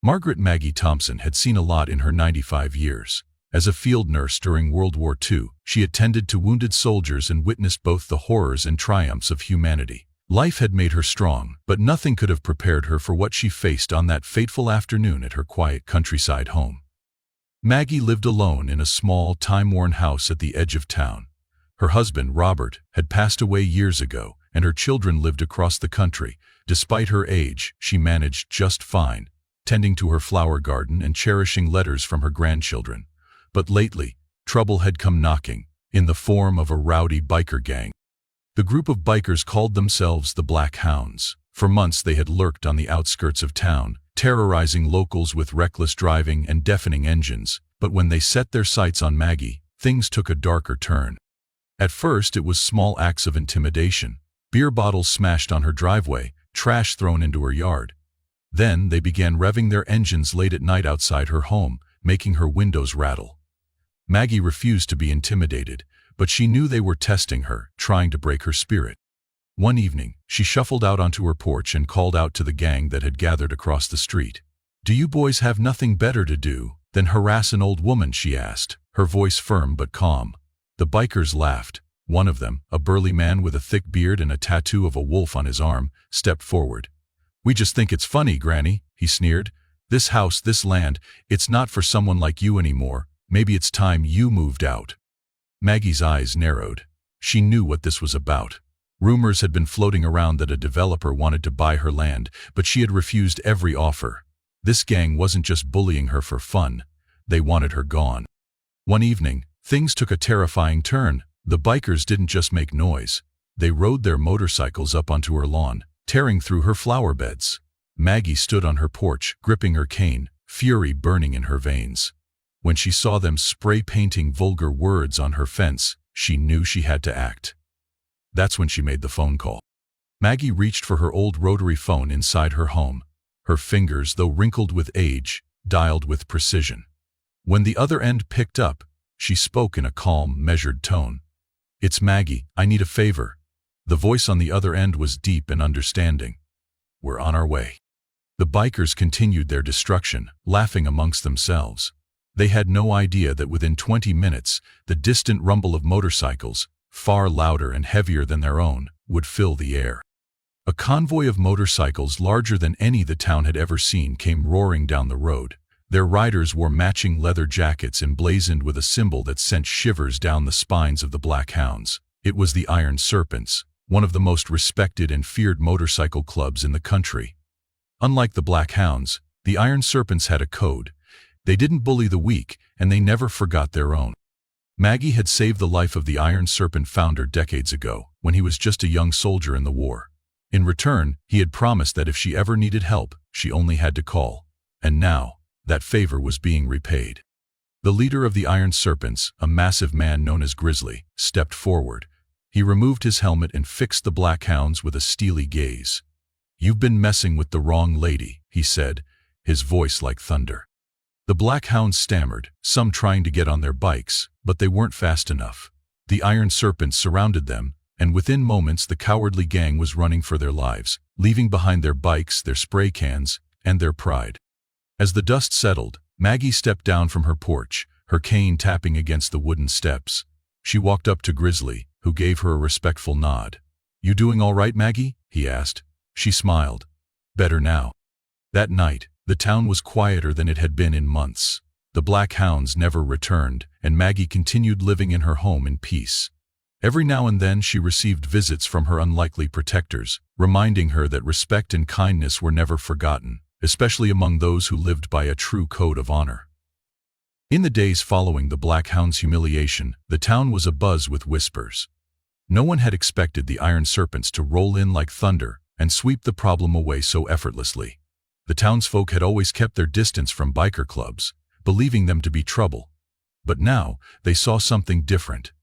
Margaret Maggie Thompson had seen a lot in her 95 years. As a field nurse during World War II, she attended to wounded soldiers and witnessed both the horrors and triumphs of humanity. Life had made her strong, but nothing could have prepared her for what she faced on that fateful afternoon at her quiet countryside home. Maggie lived alone in a small, time-worn house at the edge of town. Her husband, Robert, had passed away years ago, and her children lived across the country. Despite her age, she managed just fine, tending to her flower garden and cherishing letters from her grandchildren. But lately, trouble had come knocking, in the form of a rowdy biker gang. The group of bikers called themselves the Black Hounds. For months they had lurked on the outskirts of town, terrorizing locals with reckless driving and deafening engines. But when they set their sights on Maggie, things took a darker turn. At first it was small acts of intimidation. Beer bottles smashed on her driveway, trash thrown into her yard. Then they began revving their engines late at night outside her home, making her windows rattle. Maggie refused to be intimidated, but she knew they were testing her, trying to break her spirit. One evening, she shuffled out onto her porch and called out to the gang that had gathered across the street. "Do you boys have nothing better to do than harass an old woman?" she asked, her voice firm but calm. The bikers laughed. One of them, a burly man with a thick beard and a tattoo of a wolf on his arm, stepped forward. "We just think it's funny, Granny," he sneered. "This house, this land, it's not for someone like you anymore. Maybe it's time you moved out." Maggie's eyes narrowed. She knew what this was about. Rumors had been floating around that a developer wanted to buy her land, but she had refused every offer. This gang wasn't just bullying her for fun. They wanted her gone. One evening, things took a terrifying turn. The bikers didn't just make noise. They rode their motorcycles up onto her lawn, tearing through her flower beds. Maggie stood on her porch, gripping her cane, fury burning in her veins. When she saw them spray-painting vulgar words on her fence, she knew she had to act. That's when she made the phone call. Maggie reached for her old rotary phone inside her home. Her fingers, though wrinkled with age, dialed with precision. When the other end picked up, she spoke in a calm, measured tone. "It's Maggie, I need a favor." The voice on the other end was deep and understanding. "We're on our way." The bikers continued their destruction, laughing amongst themselves. They had no idea that within 20 minutes, the distant rumble of motorcycles, far louder and heavier than their own, would fill the air. A convoy of motorcycles larger than any the town had ever seen came roaring down the road. Their riders wore matching leather jackets emblazoned with a symbol that sent shivers down the spines of the Black Hounds. It was the Iron Serpents, one of the most respected and feared motorcycle clubs in the country. Unlike the Black Hounds, the Iron Serpents had a code. They didn't bully the weak, and they never forgot their own. Maggie had saved the life of the Iron Serpent founder decades ago, when he was just a young soldier in the war. In return, he had promised that if she ever needed help, she only had to call. And now, that favor was being repaid. The leader of the Iron Serpents, a massive man known as Grizzly, stepped forward. He removed his helmet and fixed the Black Hounds with a steely gaze. "You've been messing with the wrong lady," he said, his voice like thunder. The Black Hounds stammered, some trying to get on their bikes, but they weren't fast enough. The Iron Serpents surrounded them, and within moments the cowardly gang was running for their lives, leaving behind their bikes, their spray cans, and their pride. As the dust settled, Maggie stepped down from her porch, her cane tapping against the wooden steps. She walked up to Grizzly, who gave her a respectful nod. "You doing all right, Maggie?" he asked. She smiled. "Better now." That night, the town was quieter than it had been in months. The Black Hounds never returned, and Maggie continued living in her home in peace. Every now and then she received visits from her unlikely protectors, reminding her that respect and kindness were never forgotten, especially among those who lived by a true code of honor. In the days following the Black Hounds' humiliation, the town was abuzz with whispers. No one had expected the Iron Serpents to roll in like thunder and sweep the problem away so effortlessly. The townsfolk had always kept their distance from biker clubs, believing them to be trouble. But now, they saw something different.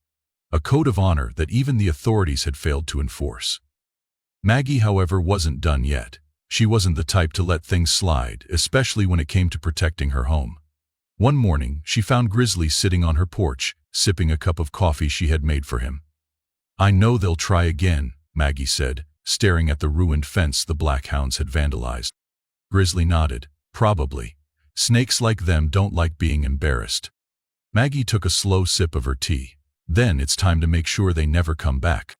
A code of honor that even the authorities had failed to enforce. Maggie, however, wasn't done yet. She wasn't the type to let things slide, especially when it came to protecting her home. One morning, she found Grizzly sitting on her porch, sipping a cup of coffee she had made for him. "I know they'll try again," Maggie said, staring at the ruined fence the Black Hounds had vandalized. Grizzly nodded. Probably. Snakes like them don't like being embarrassed. Maggie took a slow sip of her tea. Then it's time to make sure they never come back.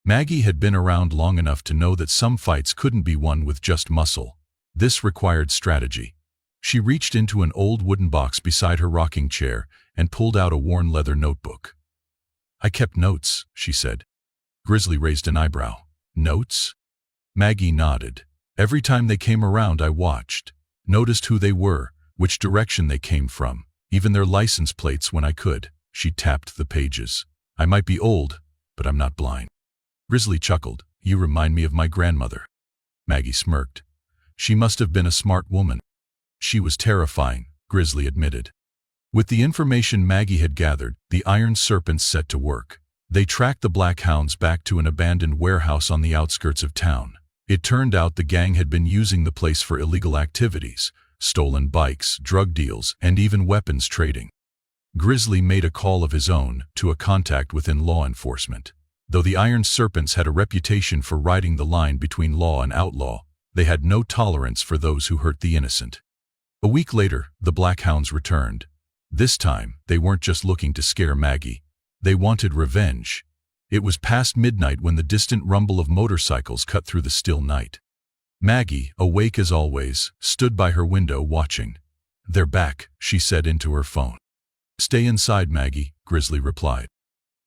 Maggie had been around long enough to know that some fights couldn't be won with just muscle. This required strategy. She reached into an old wooden box beside her rocking chair and pulled out a worn leather notebook. "I kept notes," she said. Grizzly raised an eyebrow. "Notes?" Maggie nodded. "Every time they came around I watched. Noticed who they were, which direction they came from, even their license plates when I could." She tapped the pages. "I might be old, but I'm not blind." Grizzly chuckled. "You remind me of my grandmother." Maggie smirked. "She must have been a smart woman." "She was terrifying," Grizzly admitted. With the information Maggie had gathered, the Iron Serpents set to work. They tracked the Black Hounds back to an abandoned warehouse on the outskirts of town. It turned out the gang had been using the place for illegal activities, stolen bikes, drug deals, and even weapons trading. Grizzly made a call of his own to a contact within law enforcement. Though the Iron Serpents had a reputation for riding the line between law and outlaw, they had no tolerance for those who hurt the innocent. A week later, the Black Hounds returned. This time, they weren't just looking to scare Maggie. They wanted revenge. It was past midnight when the distant rumble of motorcycles cut through the still night. Maggie, awake as always, stood by her window watching. "They're back," she said into her phone. "Stay inside, Maggie," Grizzly replied.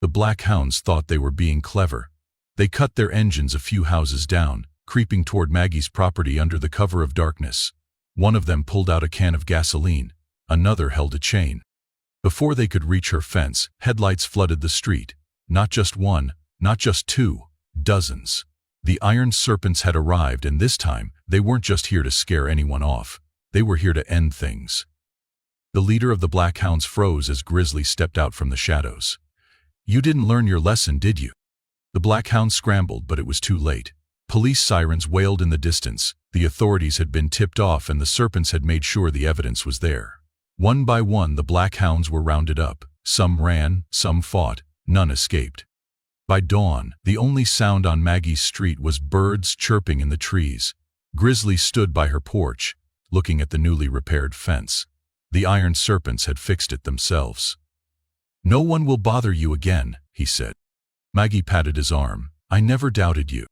The Black Hounds thought they were being clever. They cut their engines a few houses down, creeping toward Maggie's property under the cover of darkness. One of them pulled out a can of gasoline. Another held a chain. Before they could reach her fence, headlights flooded the street. Not just one, not just two, dozens. The Iron Serpents had arrived, and this time, they weren't just here to scare anyone off. They were here to end things. The leader of the Black Hounds froze as Grizzly stepped out from the shadows. "You didn't learn your lesson, did you?" The Black Hounds scrambled, but it was too late. Police sirens wailed in the distance. The authorities had been tipped off, and the Serpents had made sure the evidence was there. One by one, the Black Hounds were rounded up. Some ran, some fought, none escaped. By dawn, the only sound on Maggie's street was birds chirping in the trees. Grizzly stood by her porch, looking at the newly repaired fence. The Iron Serpents had fixed it themselves. "No one will bother you again," he said. Maggie patted his arm. "I never doubted you."